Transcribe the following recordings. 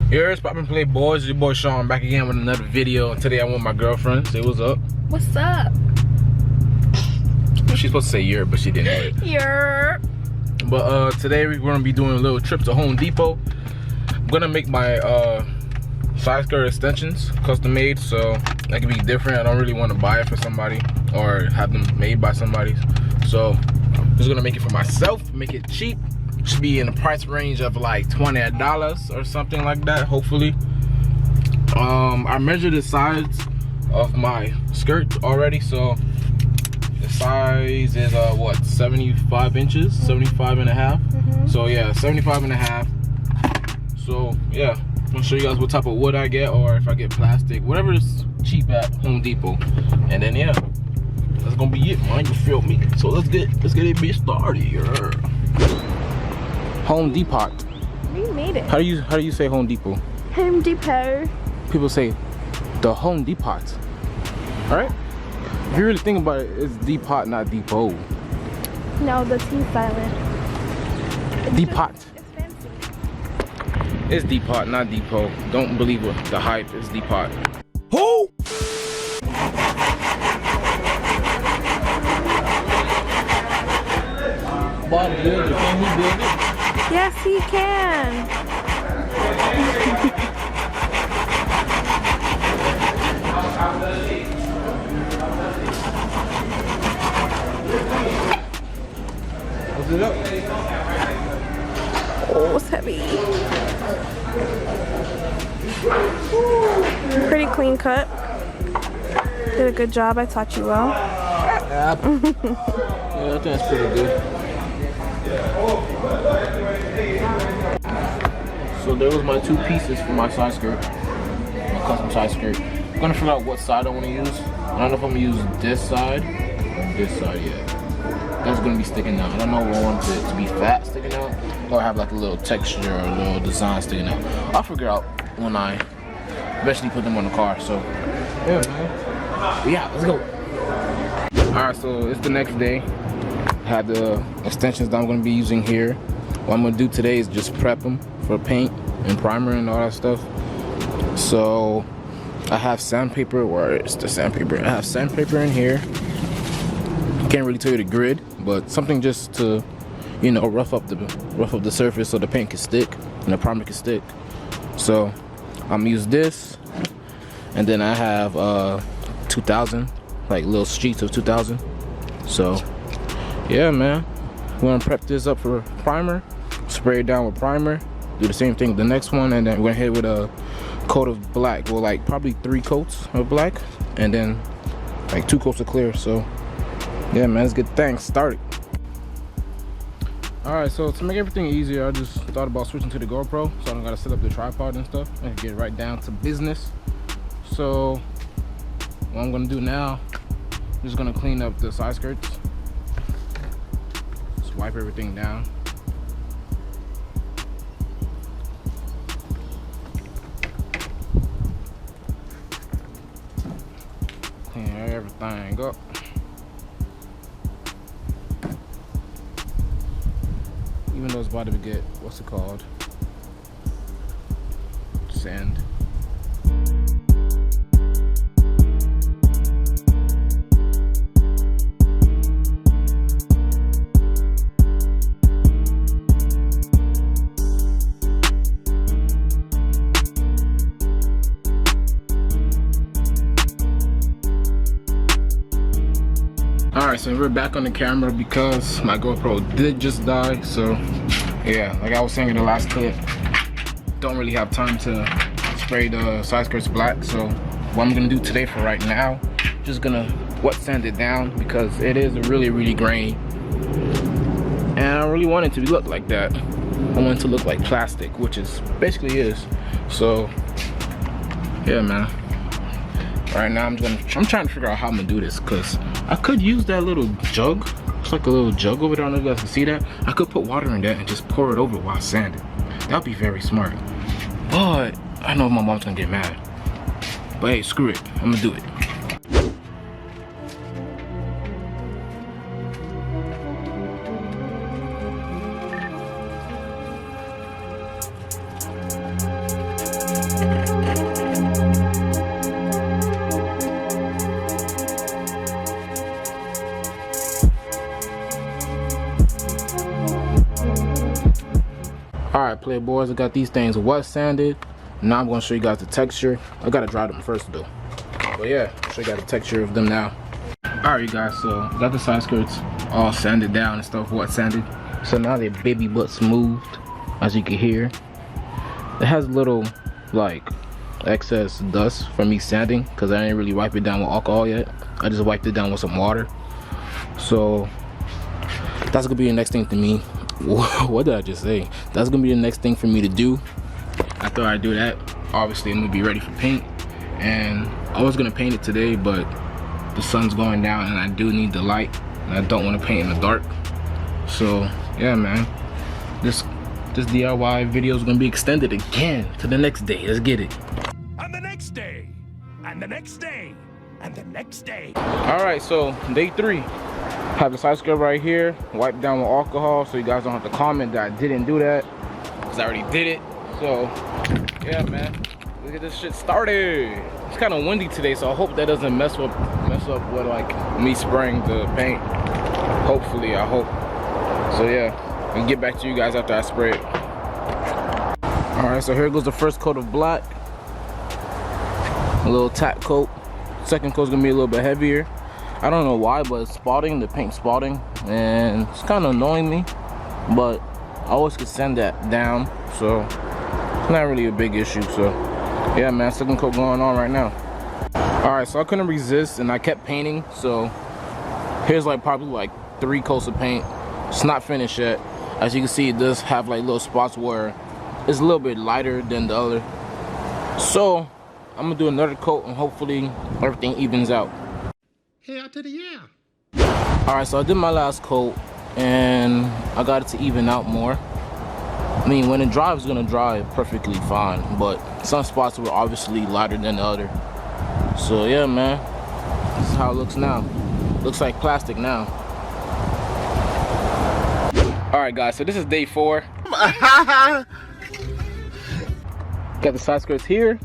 Here's Poppin' Play Boys, your boy Sean back again with another video. And today I'm with my girlfriend. Say what's up. What's up? She's supposed to say "yer," but she didn't. Yer. But today we're gonna be doing a little trip to Home Depot. I'm gonna make my side skirt extensions custom made, so that can be different. I don't really want to buy it for somebody or have them made by somebody. So I'm just gonna make it for myself, make it cheap. Should be in the price range of like $20 or something like that, hopefully. I measured the sides of my skirt already, so the size is what, 75 inches, 75 and a half. So yeah, 75 and a half. So yeah, I'm gonna show you guys what type of wood I get, or if I get plastic, whatever is cheap at Home Depot. And then yeah, that's gonna be it, man. You feel me? So let's get it bitch started here. Home Depot. We made it. How do you say Home Depot? Home Depot. People say the Home Depot. All right. If you really think about it, it's Depot, not Depot. No, the T silent. Depot. It's fancy. It's Depot, not Depot. Don't believe what the hype is. Depot. Who? Bob build it. Can he build it? Yes, he can. What's it up? Oh, it's heavy. Pretty clean cut. Did a good job. I taught you well. Yeah, I think that's pretty good. So there was my two pieces for my side skirt, my custom side skirt. I'm gonna figure out what side I want to use. I don't know if I'm gonna use this side or this side yet. That's gonna be sticking out. I don't know if I want it to be fat sticking out or have like a little texture or a little design sticking out. I'll figure out when I eventually put them on the car. So yeah, man. But yeah, let's go. Alright, so it's the next day. I have the extensions that I'm gonna be using here. What I'm gonna do today is just prep them for paint and primer and all that stuff. So I have sandpaper. Where is the sandpaper? I have sandpaper in here. Can't really tell you the grid, but something just to, you know, rough up the surface so the paint can stick and the primer can stick. So I'm gonna use this, and then I have 2000, like little sheets of 2000. So yeah, man, we're gonna prep this up for primer, spray it down with primer, do the same thing with the next one, and then we're gonna hit with a coat of black. Well, like probably 3 coats of black, and then like 2 coats of clear. So yeah, man, let's get things started. All right, so to make everything easier, I just thought about switching to the GoPro, so I don't gotta set up the tripod and stuff, and get right down to business. So what I'm gonna do now, I'm just gonna clean up the side skirts. Just wipe everything down. Clean everything up. Even though it's about to get, what's it called? Sand. Alright, so we're back on the camera because my GoPro did just die. So yeah, like I was saying in the last clip, don't really have time to spray the side skirts black. So what I'm gonna do today for right now, just gonna wet sand it down because it is really grainy, and I don't really want it to look like that. I want it to look like plastic, which is basically is. So yeah, man. Right now I'm trying to figure out how I'm gonna do this, because I could use that little jug. It's like a little jug over there. I don't know if you guys can see that. I could put water in that and just pour it over while sanding. That would be very smart. But I know my mom's gonna get mad. But hey, screw it. I'm gonna do it. playboys. I got these things wet sanded. Now I'm gonna show you guys the texture. I gotta dry them first though. But yeah, I'll show you guys the texture of them now. Alright you guys, so got the side skirts all sanded down and stuff, wet sanded. So now they're baby butt smoothed, as you can hear. It has little like excess dust from me sanding because I didn't really wipe it down with alcohol yet. I just wiped it down with some water. So that's gonna be the next thing to me. What did I just say? That's gonna be the next thing for me to do. After I do that, obviously I'm gonna be ready for paint. And I was gonna paint it today, but the sun's going down and I do need the light. And I don't want to paint in the dark. So yeah, man, this DIY video is gonna be extended again to the next day. Let's get it. And the next day, and the next day, and the next day. All right, so day 3. Have the side skirt right here, wiped down with alcohol, so you guys don't have to comment that I didn't do that, because I already did it. So yeah, man, let's get this shit started. It's kind of windy today, so I hope that doesn't mess up with like me spraying the paint. Hopefully, I hope. So yeah, I'll get back to you guys after I spray it. All right, so here goes the first coat of black. A little tack coat. Second coat's gonna be a little bit heavier. I don't know why, but it's spotting, the paint spotting, and it's kind of annoying me, but I always could sand that down, so it's not really a big issue. So yeah, man, second coat going on right now. All right, so I couldn't resist and I kept painting. So here's like probably like 3 coats of paint. It's not finished yet. As you can see, it does have like little spots where it's a little bit lighter than the other. So I'm gonna do another coat and hopefully everything evens out. Hell to the yeah. All right, so I did my last coat and I got it to even out more. I mean, when it dries, it's gonna dry perfectly fine, but some spots were obviously lighter than the other. So yeah, man, this is how it looks now. Looks like plastic now. All right, guys, so this is day 4. Got the side skirts here.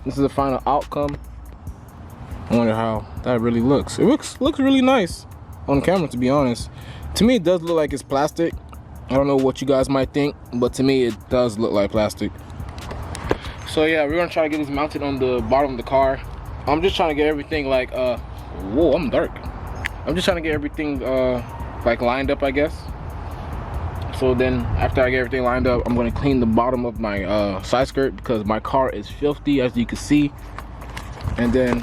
This is the final outcome. I wonder how that really looks. It looks really nice on camera, to be honest. To me, it does look like it's plastic. I don't know what you guys might think, but to me, it does look like plastic. So yeah, we're gonna try to get this mounted on the bottom of the car. I'm just trying to get everything like, whoa, I'm dark. I'm just trying to get everything like lined up, I guess. So then after I get everything lined up, I'm gonna clean the bottom of my side skirt because my car is filthy, as you can see. And then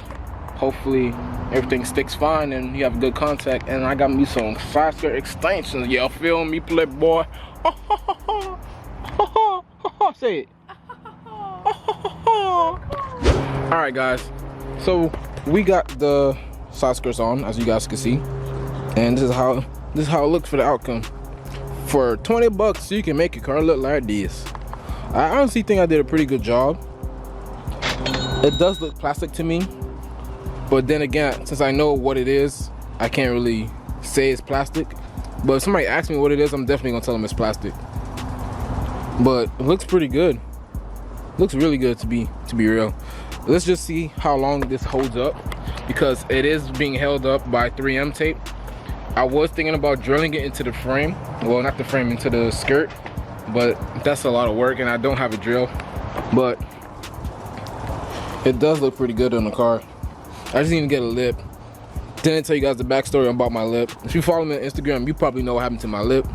hopefully everything sticks fine and you have good contact. And I got me some side skirt extensions. Y'all feel me, playboy? Say it. All right, guys. So we got the side skirts on, as you guys can see, and this is how it looks for the outcome. For 20 bucks, you can make your car look like this. I honestly think I did a pretty good job. It does look plastic to me, but then again, since I know what it is, I can't really say it's plastic. But if somebody asks me what it is, I'm definitely gonna tell them it's plastic. But it looks pretty good. Looks really good, to be real. Let's just see how long this holds up, because it is being held up by 3M tape. I was thinking about drilling it into the frame. Well, not the frame, into the skirt, but that's a lot of work and I don't have a drill. But it does look pretty good on the car. I just need to get a lip. Didn't tell you guys the backstory about my lip. If you follow me on Instagram, you probably know what happened to my lip.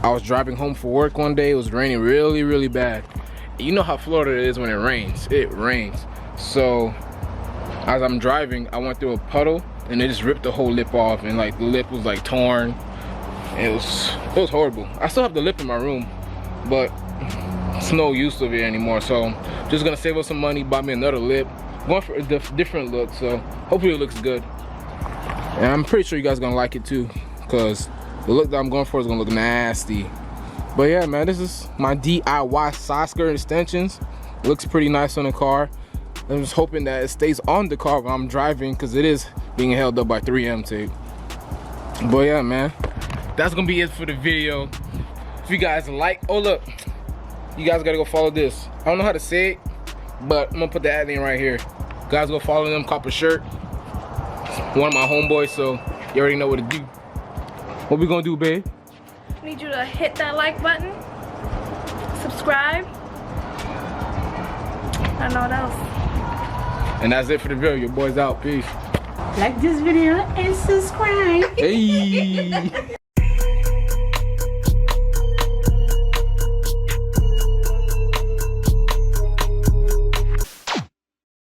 I was driving home for work one day. It was raining really bad. You know how Florida is when it rains. It rains. So as I'm driving, I went through a puddle and it just ripped the whole lip off, and like the lip was like torn. It was horrible. I still have the lip in my room, but it's no use of it anymore. So just gonna save up some money, buy me another lip. Going for a different look, so hopefully it looks good. And I'm pretty sure you guys are gonna like it too, because the look that I'm going for is gonna look nasty. But yeah, man, this is my DIY side skirt extensions. Looks pretty nice on the car. I'm just hoping that it stays on the car while I'm driving, because it is being held up by 3M tape. But yeah, man, that's gonna be it for the video. If you guys like, oh look, you guys gotta go follow this. I don't know how to say it, but I'm gonna put the ad link right here. Guys, go follow them, cop a shirt. One of my homeboys, so you already know what to do. What we gonna do, babe? Need you to hit that like button, subscribe. subscribe. I don't know what else. And that's it for the video. Your boy's out. Peace. Like this video and subscribe. Hey.